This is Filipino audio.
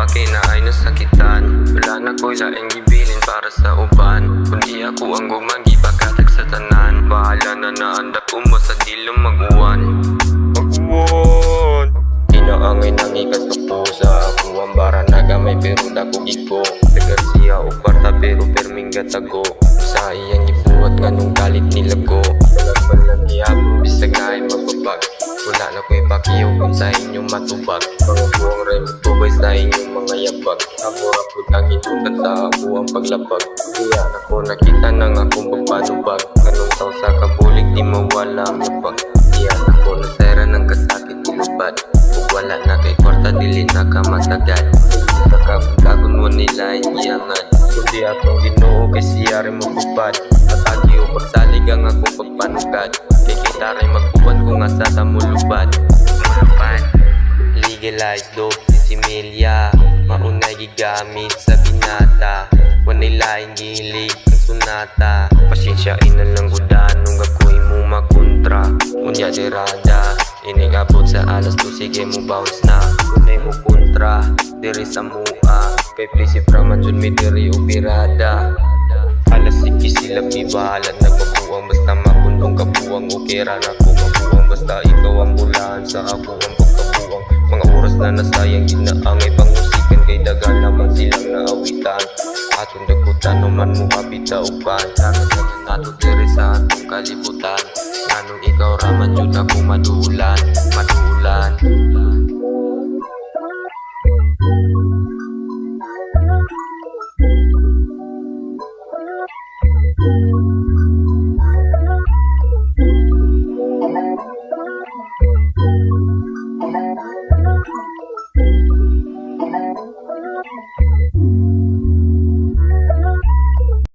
pake na ay nasakitan. Wala na ko'y laing gibilin para sa uban, kundi ako ang gumagipakatag sa tanan. Bahala na naandak mo sa dilong mag-uwan. Inaangay nang ikasuko sa ako ang bara nagamay pero dako giko. Garcia o kwarta pero perming gatago. Sa iyang ibuhat nga nung kalit nilago. Walang lagi akong bisag na ay magbabag. Wala na ko'y pakiyaw kung sa inyong matubag. Mga buwang rin matubay sa inyong mga yabag. Ako rapod ang inutat sa ako ang paglabag. Kaya ako nakita nang akong pagpanubag. Anong tao sa kabulig di mawala ang lubag. Kaya ako nasera ng kasakit nilubad. Kung wala na kay kwarta dili na ka matagal. Sa kapagkagon mo nila iyangan. Kundi akong ginoo kay siyari mo kupad. Matagi o pagsalig ang akong pagpanugad. Kay kita rin magkuban kung asa sa mulubad. Legalize dope si Similia. Maunay gigamit sa binata. Wanilaing gilig ang sunata. Pasensyain na lang gudan nung ako'y mo makontra. Unya dirada ining abot sa alas 2 sige mo bounce na. Kunay mo kontra diri sa mua. Kay Plisi Pramanjun may diri upirada. Alas 6 sila pibahalat nagpabuang. Basta mapundong kabuang ukira na ko mabuang. Basta ikaw ang bulaan sa ako ang pagkabuang. Mga oras na nasayang ginaangay pangusikan. Kay daga naman silang naawitan. Atong dagutan naman mo kapitaupan. Sangat na nato diri sa atong kalibutan. Anong ikaw raman yun ako madulan.